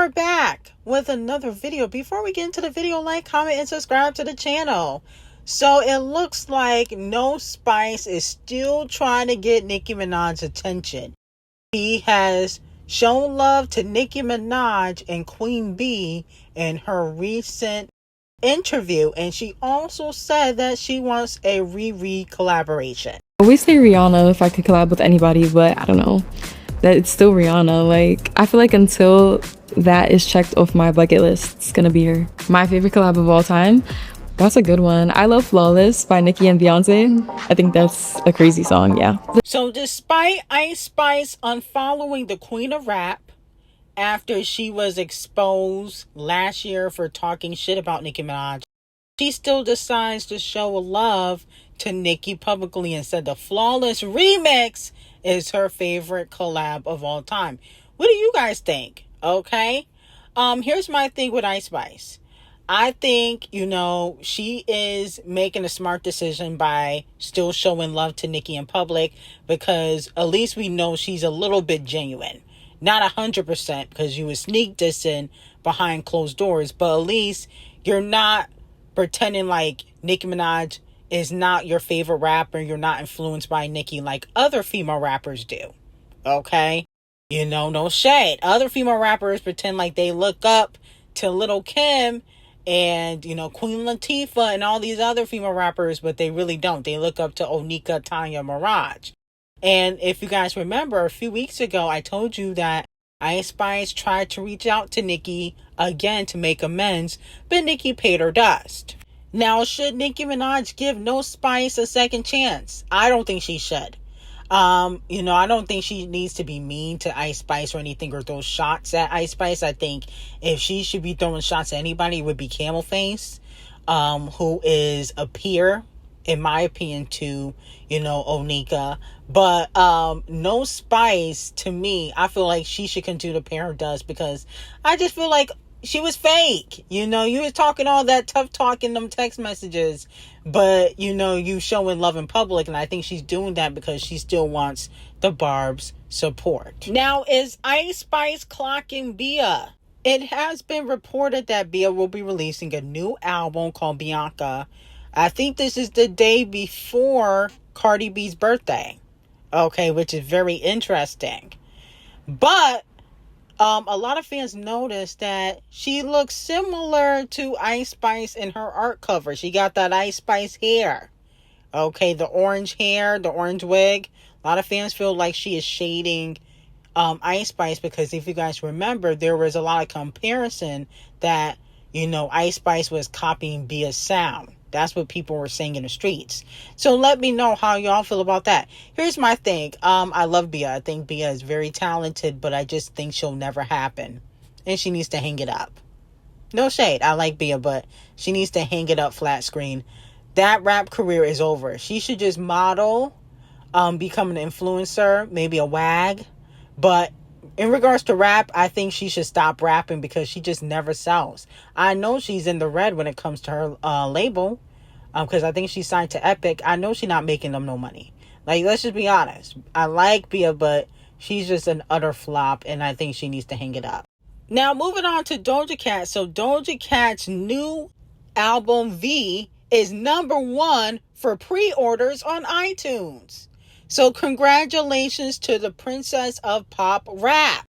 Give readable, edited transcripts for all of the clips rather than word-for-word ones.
are back with another video. Before we get into the video, like, comment, and subscribe to the channel. So it looks like No Spice is still trying to get Nicki Minaj's attention. He has shown love to Nicki Minaj and Queen B in her recent interview, and she also said that she wants a Riri collaboration. I always say Rihanna if I could collab with anybody, but I don't know. That it's still Rihanna. Like, I feel like until that is checked off my bucket list, it's gonna be her. My favorite collab of all time. That's a good one. I love Flawless by Nicki and Beyonce. I think that's a crazy song, yeah. So despite Ice Spice unfollowing the Queen of Rap after she was exposed last year for talking shit about Nicki Minaj, she still decides to show love to Nicki publicly and said the Flawless remix is her favorite collab of all time. What do you guys think? Okay. Here's my thing with Ice Spice. I think, she is making a smart decision by still showing love to Nicki in public, because at least we know she's a little bit genuine. Not 100%, because you was sneak dissing behind closed doors, but at least you're not pretending like Nicki Minaj is not your favorite rapper. You're not influenced by Nicki like other female rappers do. Okay? No shade. Other female rappers pretend like they look up to Lil' Kim and, Queen Latifah and all these other female rappers, but they really don't. They look up to Onika, Tanya, Mirage. And if you guys remember, a few weeks ago, I told you that Ice Spice tried to reach out to Nicki again to make amends, but Nicki paid her dust. Now, should Nicki Minaj give No Spice a second chance? I don't think she should. I don't think she needs to be mean to Ice Spice or anything, or throw shots at Ice Spice. I think if she should be throwing shots at anybody, it would be Camel Face, who is a peer, in my opinion, to, Onika. But No Spice, to me, I feel like she should continue to pay her dust, because I just feel like she was fake. You was talking all that tough talk in them text messages, but you showing love in public, and I think she's doing that because she still wants the Barb's support. Now, is Ice Spice clocking Bia? It has been reported that Bia will be releasing a new album called Bianca. I think this is the day before Cardi B's birthday. Okay, which is very interesting. But a lot of fans noticed that she looks similar to Ice Spice in her art cover. She got that Ice Spice hair. Okay, the orange hair, the orange wig. A lot of fans feel like she is shading Ice Spice, because if you guys remember, there was a lot of comparison that, Ice Spice was copying Bia's sound. That's what people were saying in the streets. So let me know how y'all feel about that. Here's my thing. I love Bia. I think Bia is very talented, but I just think she'll never happen. And she needs to hang it up. No shade. I like Bia, but she needs to hang it up flat screen. That rap career is over. She should just model, become an influencer, maybe a wag. But in regards to rap, I think she should stop rapping, because she just never sells. I know she's in the red when it comes to her label, because I think she's signed to Epic. I know she's not making them no money. Like, let's just be honest. I like Bia, but she's just an utter flop, and I think she needs to hang it up. Now, moving on to Doja Cat. So Doja Cat's new album, V, is #1 for pre-orders on iTunes. So congratulations to the princess of pop rap.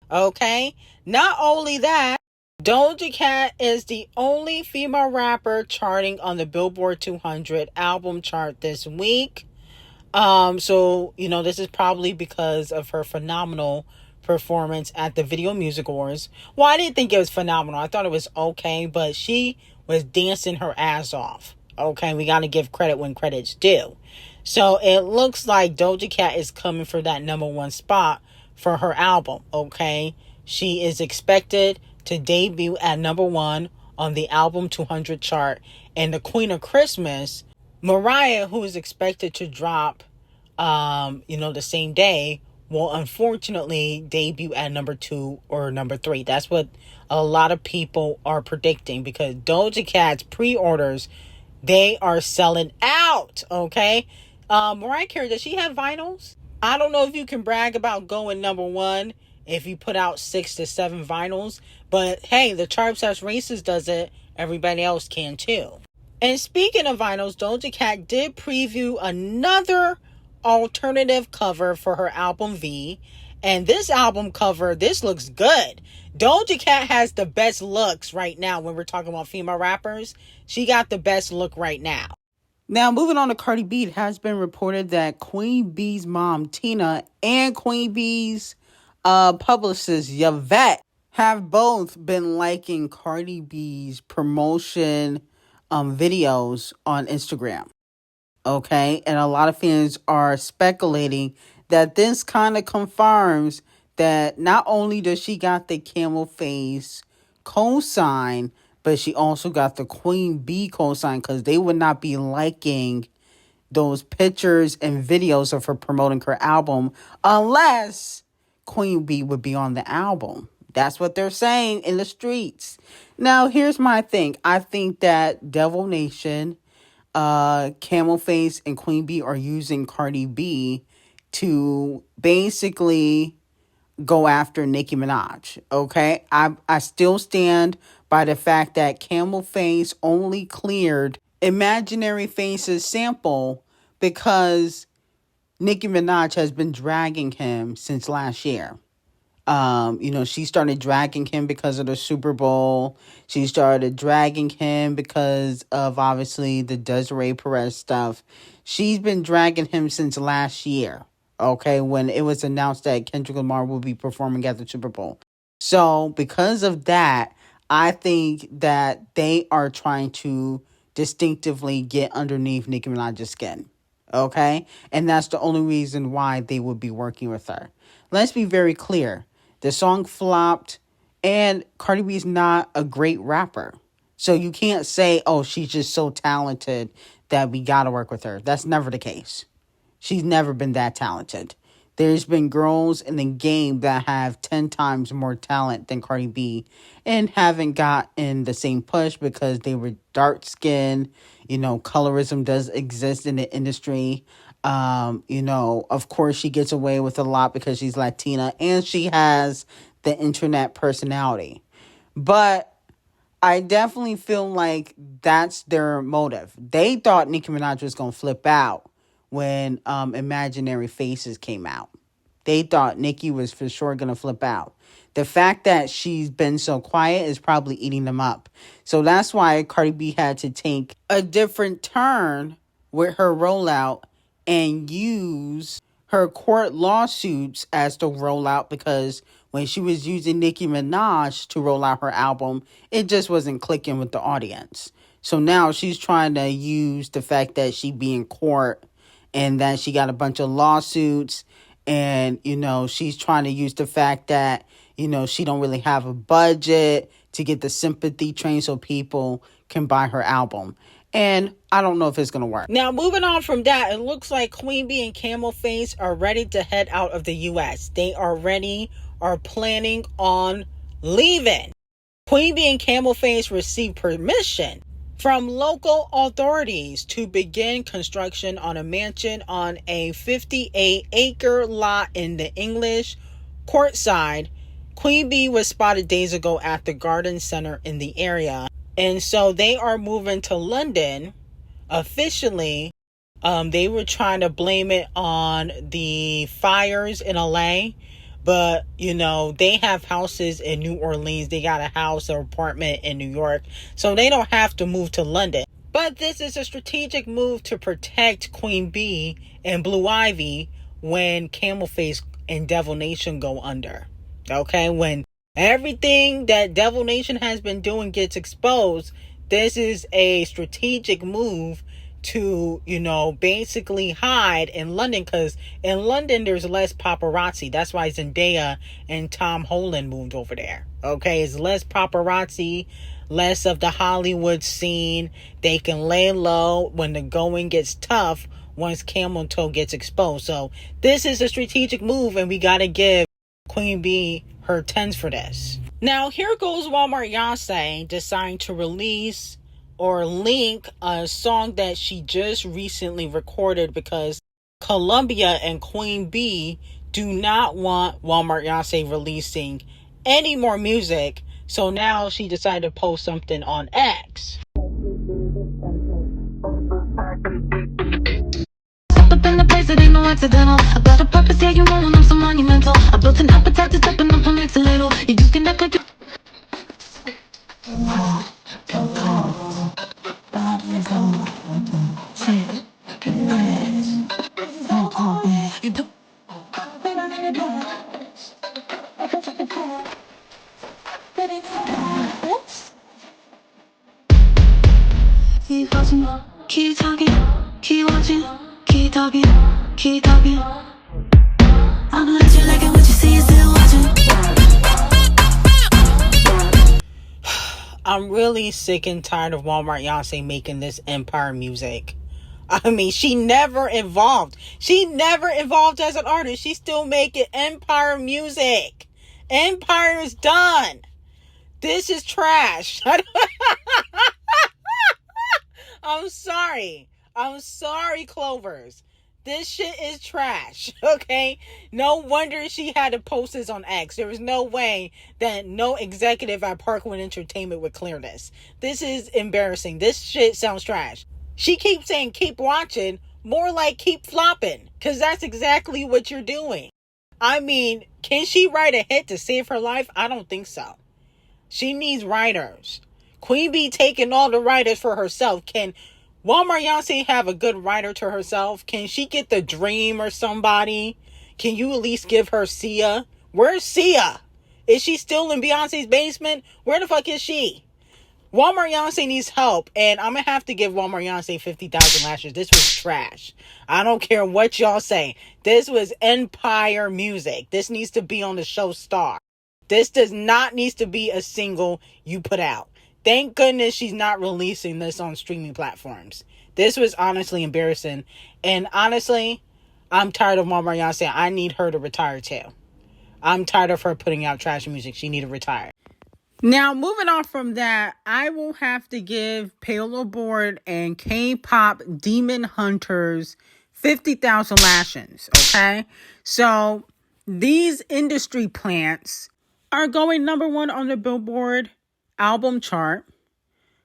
Okay? Not only that, Doja Cat is the only female rapper charting on the Billboard 200 album chart this week. So, this is probably because of her phenomenal performance at the Video Music Awards. Well, I didn't think it was phenomenal. I thought it was okay, but she was dancing her ass off. Okay? We got to give credit when credit's due. So it looks like Doja Cat is coming for that #1 spot for her album, okay? She is expected to debut at #1 on the Album 200 chart. And the Queen of Christmas, Mariah, who is expected to drop, the same day, will unfortunately debut at #2 or #3. That's what a lot of people are predicting, because Doja Cat's pre-orders, they are selling out, okay? Mariah Carey, does she have vinyls? I don't know if you can brag about going #1 if you put out 6 to 7 vinyls. But hey, the Chart Obsessed Racist does it. Everybody else can too. And speaking of vinyls, Doja Cat did preview another alternative cover for her album V. And this album cover, this looks good. Doja Cat has the best looks right now when we're talking about female rappers. She got the best look right now. Now, moving on to Cardi B, it has been reported that Queen B's mom, Tina, and Queen B's publicist, Yvette, have both been liking Cardi B's promotion videos on Instagram. Okay? And a lot of fans are speculating that this kind of confirms that not only does she got the camel face cosign, but she also got the Queen B cosign, because they would not be liking those pictures and videos of her promoting her album unless Queen B would be on the album. That's what they're saying in the streets. Now, here's my thing. I think that Devil Nation, Camel Face, and Queen B are using Cardi B to basically go after Nicki Minaj. Okay? I still stand by the fact that Camel Face only cleared Imaginary Face's sample because Nicki Minaj has been dragging him since last year. She started dragging him because of the Super Bowl. She started dragging him because of, obviously, the Desiree Perez stuff. She's been dragging him since last year, okay, when it was announced that Kendrick Lamar will be performing at the Super Bowl. So, because of that, I think that they are trying to distinctively get underneath Nicki Minaj's skin. Okay? And that's the only reason why they would be working with her. Let's be very clear. The song flopped, and Cardi B is not a great rapper. So you can't say, oh, she's just so talented that we gotta work with her. That's never the case. She's never been that talented. There's been girls in the game that have 10 times more talent than Cardi B and haven't gotten the same push because they were dark skinned. Colorism does exist in the industry. Of course, she gets away with a lot because she's Latina and she has the internet personality. But I definitely feel like that's their motive. They thought Nicki Minaj was going to flip out when Imaginary Faces came out. They thought Nicki was for sure going to flip out. The fact that she's been so quiet is probably eating them up. So that's why Cardi B had to take a different turn with her rollout and use her court lawsuits as the rollout, because when she was using Nicki Minaj to roll out her album, it just wasn't clicking with the audience. So now she's trying to use the fact that she be in court and that she got a bunch of lawsuits, and, she's trying to use the fact that, she don't really have a budget to get the sympathy train so people can buy her album. And I don't know if it's going to work. Now, moving on from that, it looks like Queen B and Camel Face are ready to head out of the U.S. They are planning on leaving. Queen B and Camel Face received permission from local authorities to begin construction on a mansion on a 58-acre lot in the English Courtside. Queen B was spotted days ago at the Garden Center in the area. And so they are moving to London officially. They were trying to blame it on the fires in LA. But, they have houses in New Orleans. They got a house or apartment in New York. So they don't have to move to London. But this is a strategic move to protect Queen B and Blue Ivy when Camel Face and Devil Nation go under. Okay? When everything that Devil Nation has been doing gets exposed, this is a strategic move to, basically hide in London, because in London there's less paparazzi. That's why Zendaya and Tom Holland moved over there. Okay, it's less paparazzi, less of the Hollywood scene. They can lay low when the going gets tough once Camel Toe gets exposed. So this is a strategic move, and we gotta give Queen B her tens for this. Now here goes Walmart Beyonce deciding to release or link a song that she just recently recorded because Columbia and Queen B do not want Walmart Beyonce releasing any more music. So now she decided to post something on X. Up in the place, it ain't no accidental. I got a purpose, yeah, you know when I'm so monumental. I built an appetite to step up from next a little. You can act like you. Keep watching, keep talking, keep watching, keep talking, keep talking. I know that you like it, what you see, you're still watching. I'm really sick and tired of Walmart Beyonce making this empire music. I mean, she never evolved. She never evolved as an artist. She's still making empire music. Empire is done. This is trash. I'm sorry. I'm sorry, Clovers. This shit is trash, okay? No wonder she had to post this on X. There was no way that no executive at Parkland Entertainment would clear this. This is embarrassing. This shit sounds trash. She keeps saying keep watching, more like keep flopping, because that's exactly what you're doing. I mean, can she write a hit to save her life? I don't think so. She needs writers. Queen Bee taking all the writers for herself. Can Walmart Beyonce have a good writer to herself? Can she get The Dream or somebody? Can you at least give her Sia? Where's Sia? Is she still in Beyonce's basement? Where the fuck is she? Walmart Beyonce needs help, and I'm gonna have to give Walmart Beyonce 50,000 lashes. This was trash. I don't care what y'all say. This was empire music. This needs to be on the show Star. This does not need to be a single you put out. Thank goodness she's not releasing this on streaming platforms. This was honestly embarrassing. And honestly, I'm tired of Walmart Beyonce. I need her to retire too. I'm tired of her putting out trash music. She need to retire. Now, moving on from that, I will have to give Billboard and K-pop Demon Hunters 50,000 lashes, okay? So, these industry plants are going number one on the Billboard album chart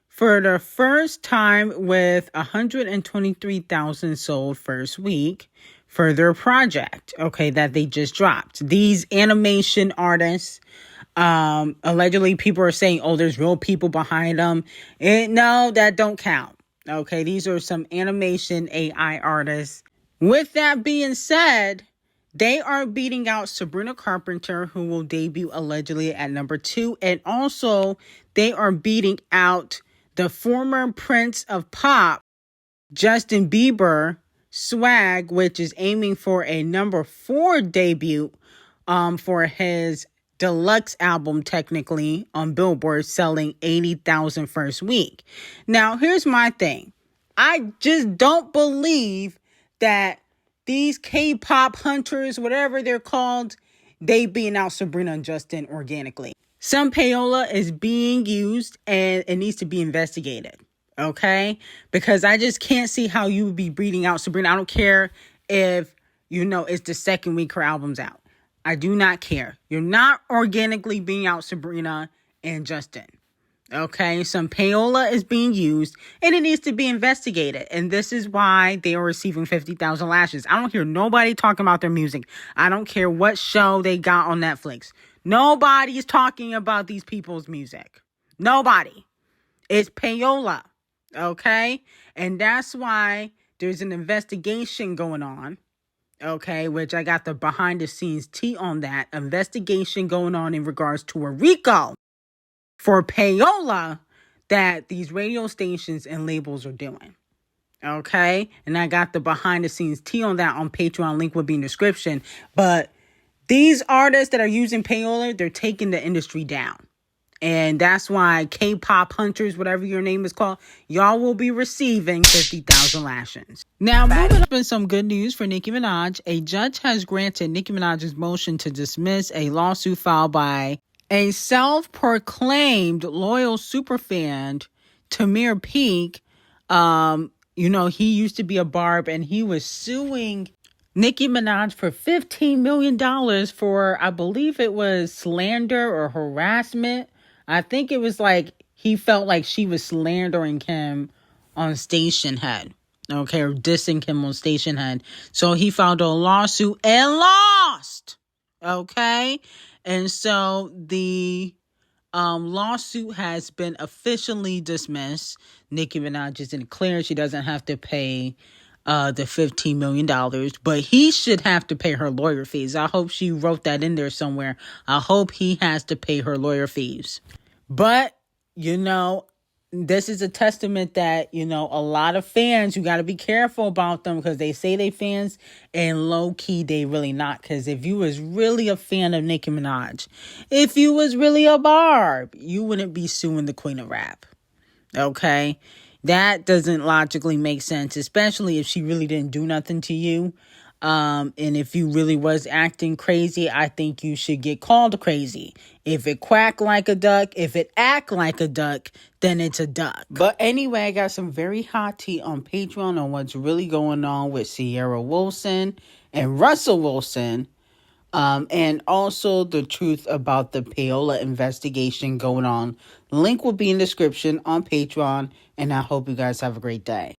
for the first time with 123,000 sold first week for their project, okay, that they just dropped. These animation artists, allegedly people are saying, oh, there's real people behind them. No, that don't count. Okay, these are some animation AI artists. With that being said, they are beating out Sabrina Carpenter, who will debut allegedly at number 2. And also, they are beating out the former Prince of Pop, Justin Bieber, Swag, which is aiming for a number 4 debut for his deluxe album, technically, on Billboard, selling 80,000 first week. Now, here's my thing. I just don't believe that these K-pop hunters, whatever they're called, they being out Sabrina and Justin organically. Some payola is being used and it needs to be investigated. Okay? Because I just can't see how you would be breeding out Sabrina. I don't care if, it's the second week her album's out. I do not care. You're not organically being out Sabrina and Justin. Okay, some payola is being used and it needs to be investigated. And this is why they are receiving 50,000 lashes. I don't hear nobody talking about their music. I don't care what show they got on Netflix. Nobody's talking about these people's music. Nobody. It's payola. Okay, and that's why there's an investigation going on. Okay, which I got the behind the scenes tea on that. Investigation going on in regards to a RICO for payola that these radio stations and labels are doing. Okay? And I got the behind the scenes tea on that on Patreon. Link will be in the description. But these artists that are using payola, they're taking the industry down. And that's why K-pop hunters, whatever your name is called, y'all will be receiving 50,000 lashes. Now, moving up in some good news for Nicki Minaj, a judge has granted Nicki Minaj's motion to dismiss a lawsuit filed by a self-proclaimed loyal superfan, Tamir Peak. He used to be a barb and he was suing Nicki Minaj for $15 million for, I believe it was slander or harassment. I think it was like he felt like she was slandering him on Station Head. Okay, or dissing him on Station Head. So he filed a lawsuit and lost. Okay, and so the lawsuit has been officially dismissed. Nicki Minaj is in clear. She doesn't have to pay the $15 million, but he should have to pay her lawyer fees. I hope she wrote that in there somewhere. I hope he has to pay her lawyer fees. But, this is a testament that, a lot of fans, you got to be careful about them because they say they fans and low key they really not. Because if you was really a fan of Nicki Minaj, if you was really a Barb, you wouldn't be suing the Queen of Rap. Okay? That doesn't logically make sense, especially if she really didn't do nothing to you. And if you really was acting crazy, I think you should get called crazy. If it quack like a duck, if it act like a duck, then it's a duck. But anyway, I got some very hot tea on Patreon on what's really going on with Sierra Wilson and Russell Wilson. And also the truth about the payola investigation going on. Link will be in the description on Patreon. And I hope you guys have a great day.